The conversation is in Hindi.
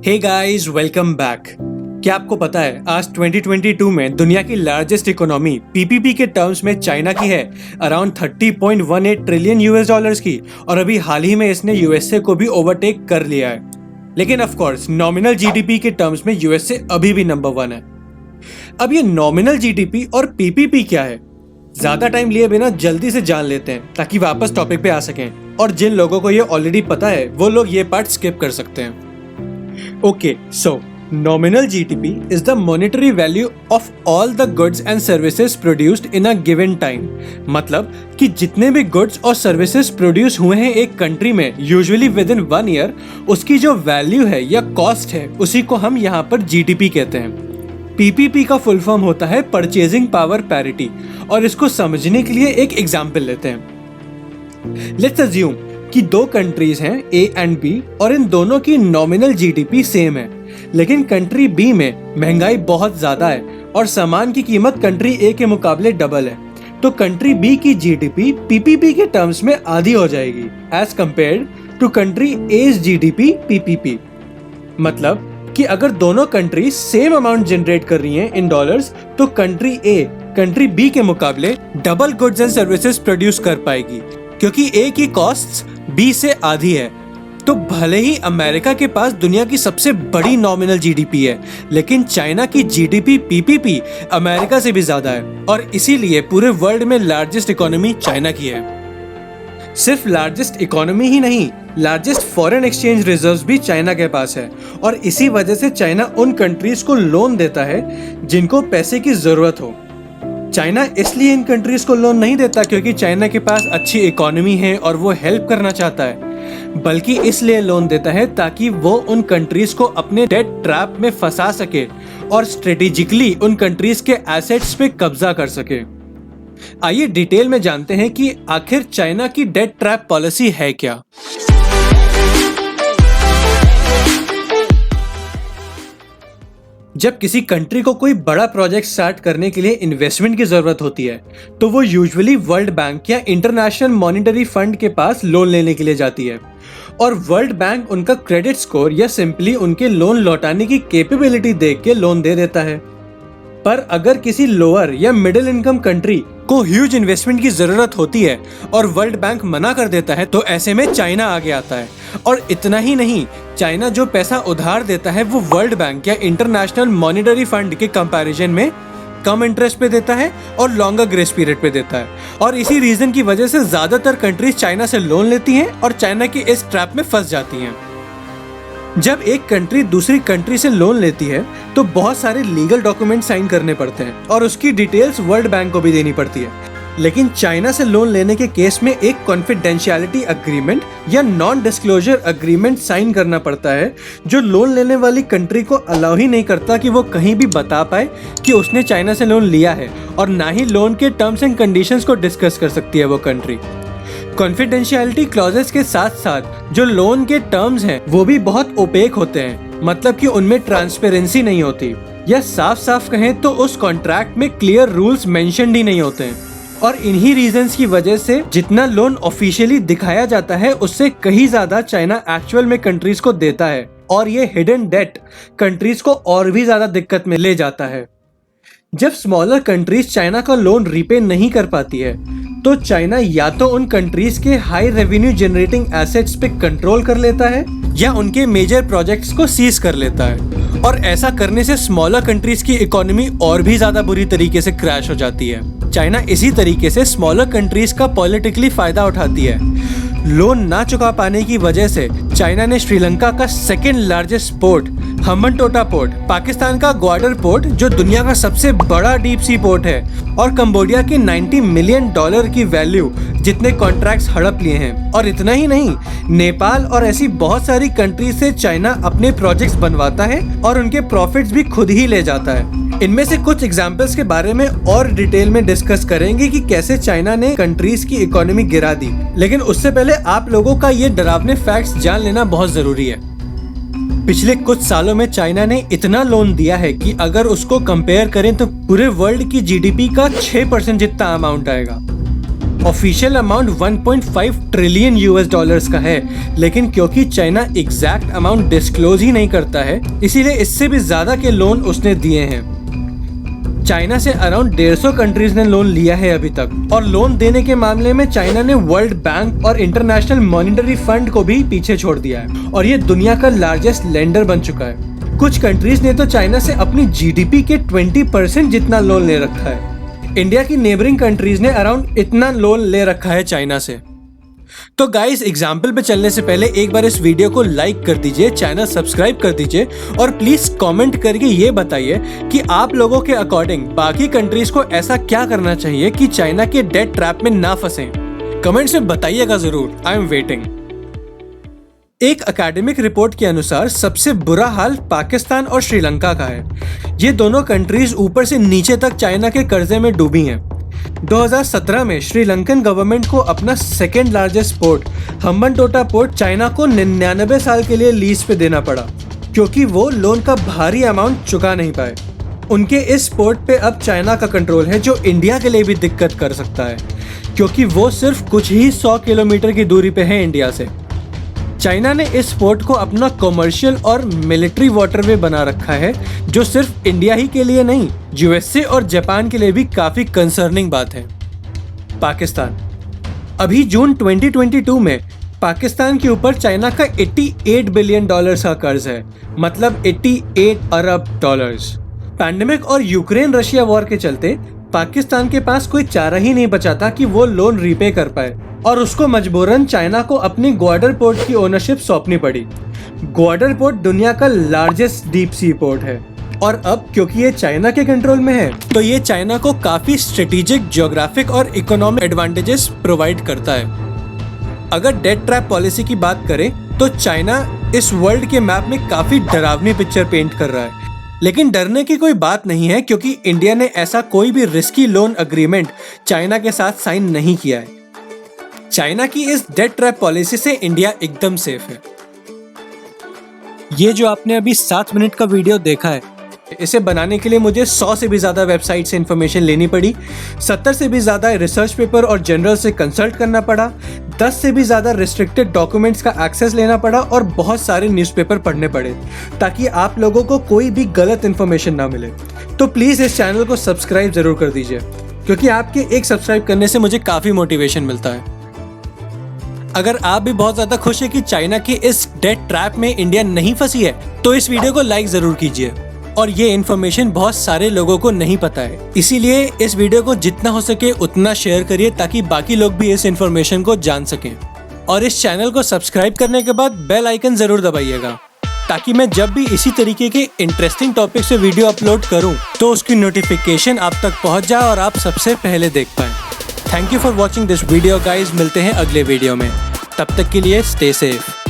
Hey guys, welcome back. क्या आपको पता है आज 2022 में दुनिया की लार्जेस्ट इकोनॉमी पीपीपी के टर्म्स में चाइना की है अराउंड 30.18 ट्रिलियन यूएस डॉलर्स की, और अभी हाल ही में इसने यूएसए को भी ओवरटेक कर लिया है। लेकिन ऑफ कोर्स नॉमिनल जीडीपी के टर्म्स में यूएसए अभी भी नंबर 1 है। अब ये नॉमिनल जीडीपी और पीपीपी क्या है, ज्यादा टाइम लिए बिना जल्दी से जान लेते हैं ताकि वापस टॉपिक पे आ सकें, और जिन लोगों को ये ऑलरेडी पता है वो लोग ये पार्ट स्किप कर सकते हैं। Okay, so nominal GDP is the monetary value of all the goods and services produced in a given time। मतलब कि जितने भी goods और services प्रोड्यूस हुए हैं एक कंट्री में यूजुअली विद इन 1 ईयर, उसकी जो वैल्यू है या कॉस्ट है उसी को हम यहाँ पर जीडीपी कहते हैं। पीपीपी का फुल फॉर्म होता है परचेजिंग पावर पैरिटी, और इसको समझने के लिए एक एग्जाम्पल लेते हैं। लेट्स अज्यूम कि दो कंट्रीज हैं ए एंड बी, और इन दोनों की नॉमिनल जीडीपी सेम है, लेकिन कंट्री बी में महंगाई बहुत ज्यादा है और सामान की कीमत कंट्री ए के मुकाबले डबल है। तो कंट्री बी की जीडीपी पीपीपी के टर्म्स में आधी हो जाएगी as compared to country A's GDP PPP. मतलब कि अगर दोनों कंट्री सेम अमाउंट जनरेट कर रही हैं इन डॉलर्स, तो कंट्री ए कंट्री बी के मुकाबले double goods and services produce कर पाएगी, क्योंकि ए की कॉस्ट्स बी से आधी है। तो भले ही अमेरिका के पास दुनिया की सबसे बड़ी नॉमिनल जीडीपी है, लेकिन चाइना की जीडीपी पीपीपी अमेरिका से भी ज्यादा है, और इसीलिए पूरे वर्ल्ड में लार्जेस्ट इकोनॉमी चाइना की है। सिर्फ लार्जेस्ट इकोनॉमी ही नहीं, लार्जेस्ट फॉरेन एक्सचेंज रिजर्व्स भी चाइना के पास है, और इसी वजह से चाइना उन कंट्रीज को लोन देता है जिनको पैसे की जरूरत हो। चाइना इसलिए इन कंट्रीज को लोन नहीं देता क्योंकि चाइना के पास अच्छी इकोनॉमी है और वो हेल्प करना चाहता है, बल्कि इसलिए लोन देता है ताकि वो उन कंट्रीज को अपने डेट ट्रैप में फंसा सके और स्ट्रेटेजिकली उन कंट्रीज के एसेट्स पे कब्जा कर सके। आइए डिटेल में जानते हैं कि आखिर चाइना की डेट ट्रैप पॉलिसी है क्या। जब किसी कंट्री को कोई बड़ा प्रोजेक्ट स्टार्ट करने के लिए इन्वेस्टमेंट की जरूरत होती है, तो वो यूजुअली वर्ल्ड बैंक या इंटरनेशनल मॉनेटरी फंड के पास लोन लेने के लिए जाती है, और वर्ल्ड बैंक उनका क्रेडिट स्कोर या सिंपली उनके लोन लौटाने की कैपेबिलिटी देख के लोन दे देता है। पर अगर किसी लोअर या मिडिल इनकम कंट्री को ह्यूज इन्वेस्टमेंट की जरूरत होती है और वर्ल्ड बैंक मना कर देता है, तो ऐसे में चाइना आगे आता है। और इतना ही नहीं, चाइना जो पैसा उधार देता है वो वर्ल्ड बैंक या इंटरनेशनल मॉनेटरी फंड के कंपैरिजन में कम इंटरेस्ट पे देता है और लॉन्गर ग्रेस पीरियड पे देता है, और इसी रीजन की वजह से ज्यादातर कंट्रीज चाइना से लोन लेती हैं और चाइना की इस ट्रैप में फंस जाती हैं। जब एक कंट्री दूसरी कंट्री से लोन लेती है तो बहुत सारे लीगल डॉक्यूमेंट साइन करने पड़ते हैं और उसकी डिटेल्स वर्ल्ड बैंक को भी देनी पड़ती है। लेकिन चाइना से लोन लेने के केस में एक कॉन्फिडेंशियलिटी अग्रीमेंट या नॉन डिस्क्लोजर अग्रीमेंट साइन करना पड़ता है, जो लोन लेने वाली कंट्री को अलाउ ही नहीं करता कि वो कहीं भी बता पाए कि उसने चाइना से लोन लिया है, और ना ही लोन के टर्म्स एंड कंडीशंस को डिस्कस कर सकती है वो कंट्री। कॉन्फिडेंशियलिटी क्लॉजेस के साथ साथ जो लोन के टर्म्स हैं वो भी बहुत ओपेक होते हैं, मतलब कि उनमें ट्रांसपेरेंसी नहीं होती, या साफ साफ कहें तो उस कॉन्ट्रैक्ट में क्लियर रूल्स मेंशन्ड ही नहीं होते हैं। और इन्हीं रीजंस की वजह से जितना लोन ऑफिशियली दिखाया जाता है उससे कहीं ज्यादा चाइना एक्चुअल में कंट्रीज को देता है, और ये हिडन डेट कंट्रीज को और भी ज्यादा दिक्कत में ले जाता है। जब स्मॉलर कंट्रीज चाइना का लोन रीपे नहीं कर पाती है, तो चाइना या तो उन कंट्रीज के हाई रेवेन्यू जनरेटिंग एसेट्स पे कंट्रोल कर लेता है या उनके मेजर प्रोजेक्ट्स को सीज कर लेता है, और ऐसा करने से स्मॉलर कंट्रीज की इकोनॉमी और भी ज्यादा बुरी तरीके से क्रैश हो जाती है। चाइना इसी तरीके से स्मॉलर कंट्रीज का पॉलिटिकली फायदा उठाती है। लोन ना चुका पाने की वजह से चाइना ने श्रीलंका का second largest port Hambantota port, Pakistan का ग्वादर पोर्ट जो दुनिया का सबसे बड़ा डीप सी पोर्ट है, और कंबोडिया के $90 मिलियन की वैल्यू जितने कॉन्ट्रैक्ट्स हड़प लिए हैं। और इतना ही नहीं, नेपाल और ऐसी बहुत सारी कंट्रीज से चाइना अपने प्रोजेक्ट्स बनवाता है और उनके प्रॉफिट्स भी खुद ही ले जाता है। इनमें से कुछ एग्जांपल्स के बारे में और डिटेल में डिस्कस करेंगे कि कैसे चाइना ने कंट्रीज की इकोनॉमी गिरा दी, लेकिन उससे पहले आप लोगों का ये डरावने फैक्ट्स जान लेना बहुत जरूरी है। पिछले कुछ सालों में चाइना ने इतना लोन दिया है कि अगर उसको कंपेयर करें तो पूरे वर्ल्ड की जीडीपी का 6% जितना अमाउंट आएगा। Official amount 1.5 trillion US dollars का है, लेकिन क्योंकि चाइना एग्जैक्ट अमाउंट डिस्क्लोज ही नहीं करता है, इसीलिए इससे भी ज्यादा के लोन उसने दिए हैं। चाइना से अराउंड 150 कंट्रीज ने लोन लिया है अभी तक, और लोन देने के मामले में चाइना ने वर्ल्ड बैंक और इंटरनेशनल मॉनिटरी फंड को भी पीछे छोड़ दिया है, और ये दुनिया का लार्जेस्ट लेंडर बन चुका है। कुछ कंट्रीज ने तो चाइना से अपनी जीडीपी के 20% जितना लोन ले रखा है। इंडिया की नेबरिंग कंट्रीज ने अराउंड इतना लोन ले रखा है चाइना से। तो गाइस, एग्जाम्पल पे चलने से पहले एक बार इस वीडियो को लाइक कर दीजिए, चैनल सब्सक्राइब कर दीजिए, और प्लीज कमेंट करके ये बताइए कि आप लोगों के अकॉर्डिंग बाकी कंट्रीज को ऐसा क्या करना चाहिए कि चाइना के डेट ट्रैप में ना फंसे। कमेंट्स में बताइएगा जरूर, आई एम वेटिंग। एक एकेडमिक रिपोर्ट के अनुसार सबसे बुरा हाल पाकिस्तान और श्रीलंका का है। ये दोनों कंट्रीज ऊपर से नीचे तक चाइना के कर्जे में डूबी हैं। 2017 में श्रीलंकन गवर्नमेंट को अपना second largest port Hambantota port China को 99 साल के लिए लीज पे देना पड़ा, क्योंकि वो लोन का भारी अमाउंट चुका नहीं पाए। उनके इस पोर्ट पे अब चाइना का कंट्रोल है, जो इंडिया के लिए भी दिक्कत कर सकता है, क्योंकि वो सिर्फ कुछ ही 100 किलोमीटर की दूरी पे है इंडिया से। चाइना ने इस पोर्ट को अपना कमर्शियल और मिलिट्री वाटरवे बना रखा है, जो सिर्फ इंडिया ही के लिए नहीं, यूएसए और जापान के लिए भी काफी कंसर्निंग बात है। पाकिस्तान। अभी जून 2022 में पाकिस्तान के ऊपर चाइना का 88 बिलियन डॉलर्स का कर्ज है, मतलब 88 अरब डॉलर्स। पैंडेमिक और यूक्रेन रशिया वॉर के चलते पाकिस्तान के पास कोई चारा ही नहीं बचा था कि वो लोन रीपे कर पाए, और उसको मजबूरन चाइना को अपनी ग्वाडर पोर्ट की ओनरशिप सौंपनी पड़ी। ग्वाडर पोर्ट दुनिया का लार्जेस्ट डीप सी पोर्ट है, और अब क्योंकि ये चाइना के कंट्रोल में है, तो ये चाइना को काफी स्ट्रेटेजिक, ज्योग्राफिक और इकोनॉमिक एडवांटेजेस प्रोवाइड करता है। अगर डेट ट्रैप पॉलिसी की बात करें तो चाइना इस वर्ल्ड के मैप में काफी डरावनी पिक्चर पेंट कर रहा है, लेकिन डरने की कोई बात नहीं है, क्योंकि इंडिया ने ऐसा कोई भी रिस्की लोन अग्रीमेंट चाइना के साथ साइन नहीं किया है। चाइना की इस डेट ट्रैप पॉलिसी से इंडिया एकदम सेफ है। ये जो आपने अभी 7 मिनट का वीडियो देखा है, इसे बनाने के लिए मुझे 100 से भी ज़्यादा वेबसाइट से इन्फॉर्मेशन लेनी पड़ी, 70 से भी ज़्यादा रिसर्च पेपर और जर्नल से कंसल्ट करना पड़ा, 10 से भी ज़्यादा रिस्ट्रिक्टेड डॉक्यूमेंट्स का एक्सेस लेना पड़ा, और बहुत सारे न्यूज़पेपर पढ़ने पड़े, ताकि आप लोगों को कोई भी गलत इन्फॉर्मेशन ना मिले। तो प्लीज़ इस चैनल को सब्सक्राइब ज़रूर कर दीजिए, क्योंकि आपके एक सब्सक्राइब करने से मुझे काफ़ी मोटिवेशन मिलता है। अगर आप भी बहुत ज़्यादा खुश है कि चाइना की इस डेट ट्रैप में इंडिया नहीं फंसी है, तो इस वीडियो को लाइक ज़रूर कीजिए। और ये इन्फॉर्मेशन बहुत सारे लोगों को नहीं पता है, इसीलिए इस वीडियो को जितना हो सके उतना शेयर करिए, ताकि बाकी लोग भी इस इन्फॉर्मेशन को जान सकें। और इस चैनल को सब्सक्राइब करने के बाद बेल आइकन ज़रूर दबाइएगा, ताकि मैं जब भी इसी तरीके के इंटरेस्टिंग टॉपिक से वीडियो अपलोड करूं, तो उसकी नोटिफिकेशन आप तक पहुंच जाए और आप सबसे पहले देख पाएं। Thank you for watching this video guys. मिलते हैं अगले वीडियो में, तब तक के लिए स्टे सेफ।